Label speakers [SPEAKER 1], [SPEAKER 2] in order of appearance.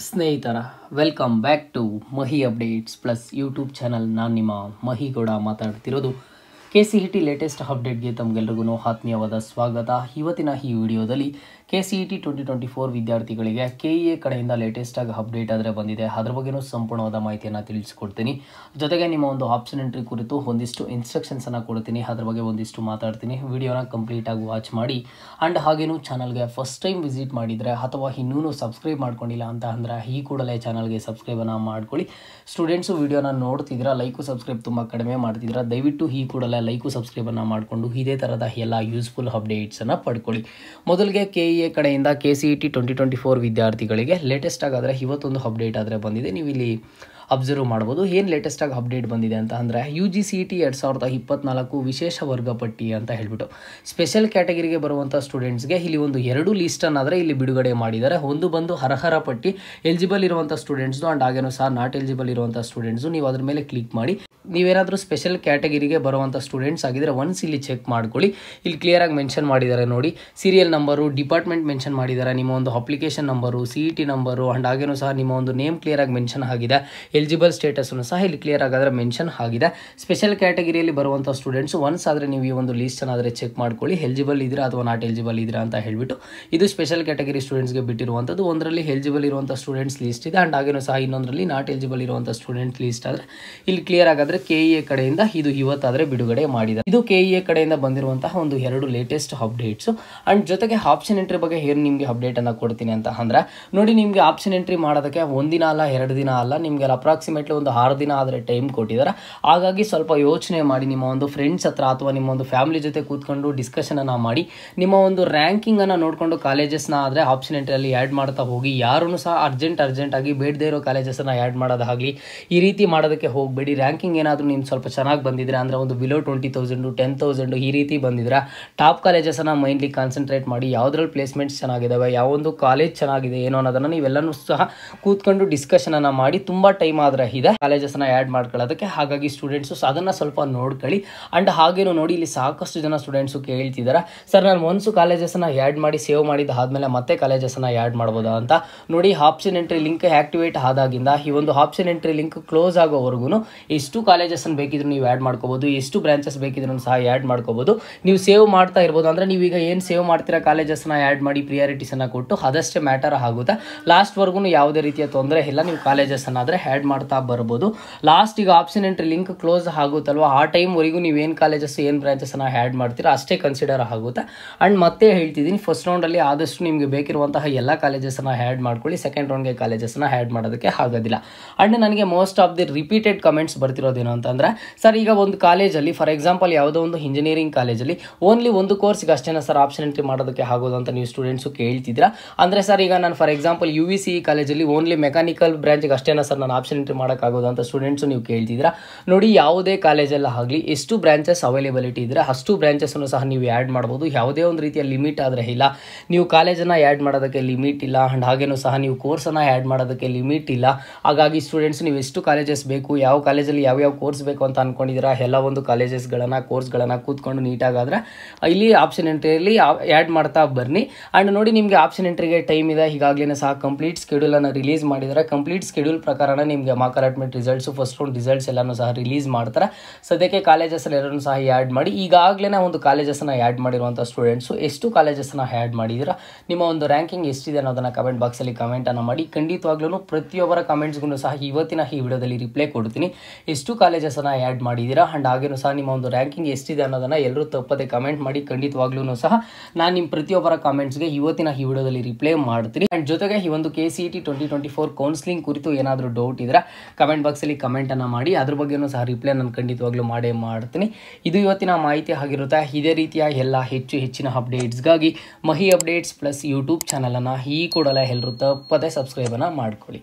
[SPEAKER 1] ಸ್ನೇಹಿತರ welcome back to Mahi updates plus YouTube channel. ನಾನು ನಿಮ್ಮ ಮಹಿಗೌಡ ಮಾತಾಡ್ತಿರೋದು. KCET ಲೇಟೆಸ್ಟ್ ಅಪ್ಡೇಟ್ಗೆ ತಮಗೆಲ್ಲರಿಗೂ ಆತ್ಮೀಯವಾದ ಸ್ವಾಗತ. ಇವತ್ತಿನ ಈ ವಿಡಿಯೋದಲ್ಲಿ KCET 2024 ವಿದ್ಯಾರ್ಥಿಗಳಿಗೆ KEA ಕಡೆಯಿಂದ ಲೇಟೆಸ್ಟಾಗಿ ಅಪ್ಡೇಟ್ ಆದರೆ ಬಂದಿದೆ. ಅದ್ರ ಬಗ್ಗೆನೂ ಸಂಪೂರ್ಣವಾದ ಮಾಹಿತಿಯನ್ನು ತಿಳಿಸ್ಕೊಡ್ತೀನಿ. ಜೊತೆಗೆ ನಿಮ್ಮ ಒಂದು ಆಪ್ಷನ್ ಎಂಟ್ರಿ ಕುರಿತು ಒಂದಿಷ್ಟು ಇನ್ಸ್ಟ್ರಕ್ಷನ್ಸನ್ನು ಕೊಡ್ತೀನಿ. ಅದ್ರ ಬಗ್ಗೆ ಒಂದಿಷ್ಟು ಮಾತಾಡ್ತೀನಿ. ವಿಡಿಯೋನ ಕಂಪ್ಲೀಟಾಗಿ ವಾಚ್ ಮಾಡಿ. ಆ್ಯಂಡ್ ಹಾಗೇನು ಚಾನಲ್ಗೆ ಫಸ್ಟ್ ಟೈಮ್ ವಿಸಿಟ್ ಮಾಡಿದರೆ ಅಥವಾ ಇನ್ನೂ ಸಬ್ಸ್ಕ್ರೈಬ್ ಮಾಡ್ಕೊಂಡಿಲ್ಲ ಅಂತ ಅಂದರೆ ಈ ಕೂಡಲೇ ಚಾನಲ್ಗೆ ಸಬ್ಸ್ಕ್ರೈಬನ್ನು ಮಾಡ್ಕೊಳ್ಳಿ. ಸ್ಟೂಡೆಂಟ್ಸು ವಿಡಿಯೋನ ನೋಡ್ತಿದ್ದೀರಾ, ಲೈಕು ಸಬ್ಸ್ಕ್ರೈಬ್ ತುಂಬ ಕಡಿಮೆ ಮಾಡ್ತಿದ್ದೀರಾ. ದಯವಿಟ್ಟು ಈ ಕೂಡಲೇ ಲೈಕು ಸಬ್ಸ್ಕ್ರೈಬನ್ನು ಮಾಡಿಕೊಂಡು ಇದೇ ಥರದ ಎಲ್ಲ ಯೂಸ್ಫುಲ್ ಅಪ್ಡೇಟ್ಸನ್ನು ಪಡ್ಕೊಳ್ಳಿ. ಮೊದಲಿಗೆ KEA ಕಡೆಯಿಂದ KCET 2024 ವಿದ್ಯಾರ್ಥಿಗಳಿಗೆ ಲೇಟೆಸ್ಟ್ ಆಗಾದರೆ ಇವತ್ತೊಂದು ಅಪ್ಡೇಟ್ ಆದರೆ ಬಂದಿದೆ. ನೀವು ಇಲ್ಲಿ ಅಬ್ಸರ್ವ್ ಮಾಡ್ಬೋದು. ಏನು ಲೇಟೆಸ್ಟಾಗಿ ಅಪ್ಡೇಟ್ ಬಂದಿದೆ ಅಂತ ಅಂದರೆ UGCET 2024 ವಿಶೇಷ ವರ್ಗ ಪಟ್ಟಿ ಅಂತ ಹೇಳ್ಬಿಟ್ಟು ಸ್ಪೆಷಲ್ ಕ್ಯಾಟಗರಿಗೆ ಬರುವಂಥ ಸ್ಟೂಡೆಂಟ್ಸ್ಗೆ ಇಲ್ಲಿ ಒಂದು 2 ಲೀಸ್ಟನ್ನಾದರೆ ಇಲ್ಲಿ ಬಿಡುಗಡೆ ಮಾಡಿದ್ದಾರೆ. ಒಂದು ಬಂದು ಅರ್ಹರ ಪಟ್ಟಿ ಎಲಿಜಿಬಲ್ ಇರುವಂಥ ಸ್ಟೂಡೆಂಟ್ಸ್ದು ಆ್ಯಂಡ್ ಹಾಗೇನೂ ಸಹ ನಾಟ್ ಎಲಿಜಿಬಲ್ ಇರುವಂಥ ಸ್ಟೂಡೆಂಟ್ಸು. ನೀವು ಅದ್ರ ಮೇಲೆ ಕ್ಲಿಕ್ ಮಾಡಿ ನೀವೇನಾದರೂ ಸ್ಪೆಷಲ್ ಕ್ಯಾಟಗರಿಗೆ ಬರುವಂಥ ಸ್ಟೂಡೆಂಟ್ಸ್ ಆಗಿದ್ದರೆ ಒನ್ಸ್ ಇಲ್ಲಿ ಚೆಕ್ ಮಾಡ್ಕೊಳ್ಳಿ. ಇಲ್ಲಿ ಕ್ಲಿಯರಾಗಿ ಮೆನ್ಷನ್ ಮಾಡಿದ್ದಾರೆ ನೋಡಿ. ಸೀರಿಯಲ್ ನಂಬರು, ಡಿಪಾರ್ಟ್ಮೆಂಟ್ ಮೆನ್ಷನ್ ಮಾಡಿದ್ದಾರೆ, ನಿಮ್ಮ ಒಂದು application number, CET number and ಹಾಗೇನೂ ಸಹ ನಿಮ್ಮ ಒಂದು ನೇಮ್ ಕ್ಲಿಯರಾಗಿ ಮೆನ್ಷನ್ ಆಗಿದೆ. ಎಲಿಜಿಬಲ್ ಸ್ಟೇಟಸ್ಸನ್ನು ಸಹ ಇಲ್ಲಿ ಕ್ಲಿಯರ್ ಆಗಾದರೆ ಮೆನ್ಷನ್ ಆಗಿದೆ. ಸ್ಪೆಷಲ್ ಕ್ಯಾಟಗರಿಯಲ್ಲಿ ಬರುವಂಥ ಸ್ಟೂಡೆಂಟ್ಸ್ ಒನ್ಸ್ ಆದರೆ ನೀವು ಈ ಒಂದು ಲೀಸ್ಟನ್ನಾದರೆ ಚೆಕ್ ಮಾಡ್ಕೊಳ್ಳಿ. ಎಲಿಜಿಬಲ್ ಇದ್ದೀರಾ ಅಥವಾ ನಾಟ್ ಎಲಿಜಿಬಲ್ ಇದ್ದೀರಾ ಅಂತ ಹೇಳ್ಬಿಟ್ಟು. ಇದು ಸ್ಪೆಷಲ್ ಕ್ಯಾಟಗರಿ ಸ್ಟೂಡೆಂಟ್ಸ್ಗೆ ಬಿಟ್ಟಿರುವಂಥದ್ದು. ಒಂದರಲ್ಲಿ ಎಲಿಜಿಬಲ್ ಇರುವಂಥ ಸ್ಟೂಡೆಂಟ್ಸ್ ಲೀಸ್ಟ್ ಇದೆ ಆ್ಯಂಡ್ ಹಾಗೇನೂ ಸಹ ಇನ್ನೊಂದರಲ್ಲಿ ನಾಟ್ ಎಲಿಜಿಬಲ್ ಇರುವಂಥ ಸ್ಟೂಡೆಂಟ್ ಲೀಸ್ಟ್ ಆದರೆ ಇಲ್ಲಿ ಕ್ಲಿಯರ್ ಆಗಾದರೆ KEA ಕಡೆಯಿಂದ ಇದು ಇವತ್ತಾದರೆ ಬಿಡುಗಡೆ ಮಾಡಿದೆ. ಇದು KEA ಕಡೆಯಿಂದ ಬಂದಿರುವಂತಹ ಒಂದು 2 ಲೇಟೆಸ್ಟ್ ಅಪ್ಡೇಟ್ಸು. ಆ್ಯಂಡ್ ಜೊತೆಗೆ ಆಪ್ಷನ್ ಎಂಟ್ರಿ ಬಗ್ಗೆ ಏನು ನಿಮಗೆ ಅಪ್ಡೇಟನ್ನು ಕೊಡ್ತೀನಿ ಅಂತ ಅಂದರೆ ನೋಡಿ, ನಿಮಗೆ ಆಪ್ಷನ್ ಎಂಟ್ರಿ ಮಾಡೋದಕ್ಕೆ 1 ದಿನ ಅಲ್ಲ 2 ದಿನ ಅಲ್ಲ, ನಿಮಗೆ ಅಪ್ರಾಕ್ಸಿಮೇಟ್ಲಿ ಒಂದು 6 ದಿನ ಆದರೆ ಟೈಮ್ ಕೊಟ್ಟಿದ್ದಾರೆ. ಹಾಗಾಗಿ ಸ್ವಲ್ಪ ಯೋಚನೆ ಮಾಡಿ ನಿಮ್ಮ ಒಂದು ಫ್ರೆಂಡ್ಸ್ ಹತ್ರ ಅಥವಾ ನಿಮ್ಮ ಒಂದು ಫ್ಯಾಮಿಲಿ ಜೊತೆ ಕೂತ್ಕೊಂಡು ಡಿಸ್ಕಷನನ್ನು ಮಾಡಿ ನಿಮ್ಮ ಒಂದು ರ್ಯಾಂಕಿಂಗನ್ನು ನೋಡಿಕೊಂಡು ಕಾಲೇಜಸ್ನ ಆದರೆ ಆಪ್ಷನ್ ಎಂಟ್ರಿಯಲ್ಲಿ ಆ್ಯಡ್ ಮಾಡ್ತಾ ಹೋಗಿ. ಯಾರೂ ಸಹ ಅರ್ಜೆಂಟಾಗಿ ಬೇಡದೇ ಇರೋ ಕಾಲೇಜಸನ್ನು ಆ್ಯಡ್ ಮಾಡೋದಾಗಲಿ ಈ ರೀತಿ ಮಾಡೋದಕ್ಕೆ ಹೋಗಬೇಡಿ. ರ್ಯಾಂಕಿಂಗ್ ಏನಾದರೂ ನಿಮ್ಮ ಸ್ವಲ್ಪ ಚೆನ್ನಾಗಿ ಬಂದಿದ್ರೆ ಅಂದರೆ ಒಂದು ಬಿಲೋ 20,000 10,000 ಈ ರೀತಿ ಬಂದಿದ್ರೆ ಟಾಪ್ ಕಾಲೇಜಸನ್ನು ಮೈನ್ಲಿ ಕಾನ್ಸಂಟ್ರೇಟ್ ಮಾಡಿ. ಯಾವುದ್ರಲ್ಲಿ ಪ್ಲೇಸ್ಮೆಂಟ್ಸ್ ಚೆನ್ನಾಗಿದ್ದಾವೆ, ಯಾವೊಂದು ಕಾಲೇಜ್ ಚೆನ್ನಾಗಿದೆ ಏನೋ ಅನ್ನೋದನ್ನು ನೀವೆಲ್ಲನೂ ಸಹ ಕೂತ್ಕೊಂಡು ಡಿಸ್ಕಷನನ್ನು ಮಾಡಿ. ತುಂಬ ಟೈಮ್ ಆದರೆ ಇದೆ ಕಾಲೇಜಸನ್ನು ಆ್ಯಡ್ ಮಾಡ್ಕೊಳ್ಳೋದಕ್ಕೆ. ಹಾಗಾಗಿ ಸ್ಟೂಡೆಂಟ್ಸು ಅದನ್ನು ಸ್ವಲ್ಪ ನೋಡ್ಕೊಳ್ಳಿ. ಆ್ಯಂಡ್ ಹಾಗೇನು ನೋಡಿ, ಇಲ್ಲಿ ಸಾಕಷ್ಟು ಜನ ಸ್ಟೂಡೆಂಟ್ಸು ಕೇಳ್ತಿದ್ದಾರೆ, ಸರ್ ನಾನು ಒನ್ಸು ಕಾಲೇಜಸನ್ನು ಆ್ಯಡ್ ಮಾಡಿ ಸೇವ್ ಮಾಡಿದ್ದು ಆದಮೇಲೆ ಮತ್ತೆ ಕಾಲೇಜಸನ್ನು ಆ್ಯಡ್ ಮಾಡ್ಬೋದಾ ಅಂತ. ನೋಡಿ, ಆಪ್ಷನ್ ಎಂಟ್ರಿ ಲಿಂಕ್ ಆ್ಯಕ್ಟಿವೇಟ್ ಆದಾಗಿಂದ ಈ ಒಂದು ಆಪ್ಷನ್ ಎಂಟ್ರಿ ಲಿಂಕ್ ಕ್ಲೋಸ್ ಆಗೋವರೆಗೂ ಎಷ್ಟು ಕಾಲೇಜಸನ್ನು ಬೇಕಿದ್ರು ನೀವು ಆ್ಯಡ್ ಮಾಡ್ಕೋಬೋದು, ಎಷ್ಟು ಬ್ರಾಂಚಸ್ ಬೇಕಿದ್ರು ಸಹ ಆ್ಯಡ್ ಮಾಡ್ಕೋಬೋದು. ನೀವು ಸೇವ್ ಮಾಡ್ತಾ ಇರ್ಬೋದು. ಅಂದರೆ ನೀವೀಗ ಏನು ಸೇವ್ ಮಾಡ್ತೀರಾ ಕಾಲೇಜಸ್ನ ಆ್ಯಡ್ ಮಾಡಿ ಪ್ರಿಯಾರಿಟೀಸನ್ನು ಕೊಟ್ಟು ಅದಷ್ಟೇ ಮ್ಯಾಟರ್ ಆಗುತ್ತೆ. ಲಾಸ್ಟ್ವರೆಗೂ ಯಾವುದೇ ರೀತಿಯ ತೊಂದರೆ ಇಲ್ಲ, ನೀವು ಕಾಲೇಜಸ್ಸನ್ನಾದರೆ ಆ್ಯಡ್ ಮಾಡ್ತಾ ಬರ್ಬೋದು. ಲಾಸ್ಟ್ ಈಗ ಆಪ್ಷನ್ ಎಂಟ್ರಿ ಲಿಂಕ್ ಕ್ಲೋಸ್ ಆಗುತ್ತಲ್ವ, ಆ ಟೈಮ್ವರೆಗೂ ನೀವು ಏನು ಕಾಲೇಜಸ್ ಏನು ಬ್ರಾಂಚಸ್ಸನ್ನು ಆ್ಯಡ್ ಮಾಡ್ತೀರಾ ಅಷ್ಟೇ ಕನ್ಸಿಡರ್ ಆಗುತ್ತೆ. ಆ್ಯಂಡ್ ಮತ್ತೆ ಹೇಳ್ತಿದ್ದೀನಿ, ಫಸ್ಟ್ ರೌಂಡಲ್ಲಿ ಆದಷ್ಟು ನಿಮಗೆ ಬೇಕಿರುವಂತಹ ಎಲ್ಲ ಕಾಲೇಜಸ್ಸನ್ನು ಆ್ಯಡ್ ಮಾಡ್ಕೊಳ್ಳಿ. ಸೆಕೆಂಡ್ ರೌಂಡ್ಗೆ ಕಾಲೇಜಸ್ಸನ್ನು ಆ್ಯಡ್ ಮಾಡೋದಕ್ಕೆ ಆಗೋದಿಲ್ಲ. ಆ್ಯಂಡ್ ನನಗೆ most of the repeated comments ಬರ್ತಿರೋದೇನು ಅಂತಂದರೆ, ಸರ್ ಈಗ ಒಂದು ಕಾಲೇಜಲ್ಲಿ ಫಾರ್ ಎಕ್ಸಾಂಪಲ್ ಯಾವುದೋ ಒಂದು ಇಂಜಿನಿಯರಿಂಗ್ ಕಾಲೇಜಲ್ಲಿ ಓನ್ಲಿ ಒಂದು ಕೋರ್ಸ್ಗೆ ಅಷ್ಟೇನ ಸರ್ ಆಪ್ಷನ್ ಎಂಟ್ರಿ ಮಾಡೋದಕ್ಕೆ ಆಗೋದು ಅಂತ ನೀವು ಸ್ಟೂಡೆಂಟ್ಸು ಕೇಳ್ತಿದ್ದೀರಾ. ಅಂದರೆ ಸರ್ ಈಗ ನಾನು ಫಾರ್ ಎಕ್ಸಾಂಪಲ್ UVCE ಕಾಲೇಜಲ್ಲಿ ಓನ್ಲಿ ಮೆಕ್ಯಾನಿಕಲ್ ಬ್ರಾಂಚ್ಗೆ ಅಷ್ಟೇನ ಸರ್ ನಾನು ಆಪ್ಷನ್ ಎಂಟ್ರಿ ಮಾಡೋಕ್ಕಾಗೋದು ಅಂತ ಸ್ಟೂಡೆಂಟ್ಸು ನೀವು ಕೇಳ್ತಿದ್ದೀರಾ. ನೋಡಿ, ಯಾವುದೇ ಕಾಲೇಜಲ್ಲ ಆಗಲಿ ಎಷ್ಟು ಬ್ರಾಂಚಸ್ ಅವೈಲೇಬಿಲಿಟಿ ಇದ್ದರೆ ಅಷ್ಟು ಬ್ರಾಂಚಸ್ಸನ್ನು ಸಹ ನೀವು ಆ್ಯಡ್ ಮಾಡ್ಬೋದು. ಯಾವುದೇ ಒಂದು ರೀತಿಯ ಲಿಮಿಟ್ ಆದರೆ ಇಲ್ಲ. ನೀವು ಕಾಲೇಜನ್ನು ಆ್ಯಡ್ ಮಾಡೋದಕ್ಕೆ ಲಿಮಿಟ್ ಇಲ್ಲ ಆ್ಯಂಡ್ ಹಾಗೇನೂ ಸಹ ನೀವು ಕೋರ್ಸನ್ನು ಆ್ಯಡ್ ಮಾಡೋದಕ್ಕೆ ಲಿಮಿಟ್ ಇಲ್ಲ. ಹಾಗಾಗಿ ಸ್ಟೂಡೆಂಟ್ಸ್ ನೀವು ಎಷ್ಟು ಕಾಲೇಜಸ್ ಬೇಕು, ಯಾವ ಕಾಲೇಜಲ್ಲಿ ಯಾವ್ಯಾವ ಕೋರ್ಸ್ ಬೇಕು ಅಂತ ಅಂದ್ಕೊಂಡಿದ್ದೀರಾ ಎಲ್ಲ ಒಂದು ಕಾಲೇಜಸ್ಗಳನ್ನು ಕೋರ್ಸ್ಗಳನ್ನು ಕೂತ್ಕೊಂಡು ನೀಟಾಗಾದರೆ ಇಲ್ಲಿ ಆಪ್ಷನ್ ಎಂಟ್ರಿಯಲ್ಲಿ ಆ್ಯಡ್ ಮಾಡ್ತಾ ಬನ್ನಿ. ಆ್ಯಂಡ್ ನೋಡಿ, ನಿಮಗೆ ಆಪ್ಷನ್ ಎಂಟ್ರಿಗೆ ಟೈಮ್ ಇದೆ. ಈಗಾಗಲೇ ಸಹ ಕಂಪ್ಲೀಟ್ ಸ್ಕೆಡ್ಯೂಲನ್ನು ರಿಲೀಸ್ ಮಾಡಿದ್ದಾರೆ. ಕಂಪ್ಲೀಟ್ ಸ್ಕೆಡ್ಯೂಲ್ ಪ್ರಕಾರನೇ ನಿಮಗೆ mark allotment results first round results ಎಲ್ಲನೂ ಸಹ ರಿಲೀಸ್ ಮಾಡ್ತಾರೆ. ಸದ್ಯಕ್ಕೆ ಕಾಲೇಜಸ್ಸಲ್ಲಿ ಎಲ್ಲರೂ ಸಹ ಆ್ಯಡ್ ಮಾಡಿ. ಈಗಾಗಲೇ ಒಂದು ಕಾಲೇಜಸ್ಸನ್ನು ಆ್ಯಡ್ ಮಾಡಿರುವಂಥ ಸ್ಟೂಡೆಂಟ್ಸು ಎಷ್ಟು ಕಾಲೇಜಸ್ಸನ್ನು ಆ್ಯಡ್ ಮಾಡಿದ್ದೀರಾ, ನಿಮ್ಮ ಒಂದು ರ್ಯಾಂಕಿಂಗ್ ಎಷ್ಟಿದೆ ಅನ್ನೋದನ್ನು ಕಮೆಂಟ್ ಬಾಕ್ಸಲ್ಲಿ ಕಮೆಂಟನ್ನು ಮಾಡಿ. ಖಂಡಿತವಾಗ್ಲೂ ಪ್ರತಿಯೊಬ್ಬರ ಕಮೆಂಟ್ಸ್ಗೂ ಸಹ ಇವತ್ತಿನ ಈ ವಿಡಿಯೋದಲ್ಲಿ ರಿಪ್ಲೈ ಕೊಡ್ತೀನಿ. ಎಷ್ಟು ಕಾಲೇಜಸ್ಸನ್ನು ಆ್ಯಡ್ ಮಾಡಿದ್ದೀರಾ ಆ್ಯಂಡ್ ಹಾಗೇನೂ ಸಹ ನಿಮ್ಮ ಒಂದು ರ್ಯಾಂಕಿಂಗ್ ಎಷ್ಟಿದೆ ಅನ್ನೋದನ್ನು ಎಲ್ಲರೂ ತಪ್ಪದೆ ಕಮೆಂಟ್ ಮಾಡಿ. ಖಂಡಿತವಾಗ್ಲೂ ಸಹ ನಾನು ನಿಮ್ಮ ಪ್ರತಿಯೊಬ್ಬರ ಕಮೆಂಟ್ಸ್ಗೆ ಇವತ್ತಿನ ಈ ವಿಡಿಯೋದಲ್ಲಿ ರಿಪ್ಲೈ ಮಾಡ್ತೀನಿ. ಆ್ಯಂಡ್ ಜೊತೆಗೆ ಈ ಒಂದು KCET 2024 ಕೌನ್ಸಿಲಿಂಗ್ ಕುರಿತು ಏನಾದರೂ ಡೌಟ್ ಇದ್ದರೆ ಕಮೆಂಟ್ ಬಾಕ್ಸಲ್ಲಿ ಕಮೆಂಟನ್ನು ಮಾಡಿ. ಅದ್ರ ಬಗ್ಗೆಯೂ ಸಹ ರಿಪ್ಲೈ ನಾನು ಖಂಡಿತವಾಗ್ಲೂ ಮಾಡೇ ಮಾಡ್ತೀನಿ. ಇದು ಇವತ್ತಿನ ಮಾಹಿತಿ ಆಗಿರುತ್ತೆ. ಇದೇ ರೀತಿಯ ಎಲ್ಲ ಹೆಚ್ಚಿನ ಅಪ್ಡೇಟ್ಸ್ಗಾಗಿ ಮಹಿ ಅಪ್ಡೇಟ್ಸ್ ಪ್ಲಸ್ ಯೂಟ್ಯೂಬ್ ಚಾನಲನ್ನು ಈ ಕೂಡಲೇ ಎಲ್ಲರೂ ತಪ್ಪದೆ ಸಬ್ಸ್ಕ್ರೈಬನ್ನು ಮಾಡ್ಕೊಳ್ಳಿ.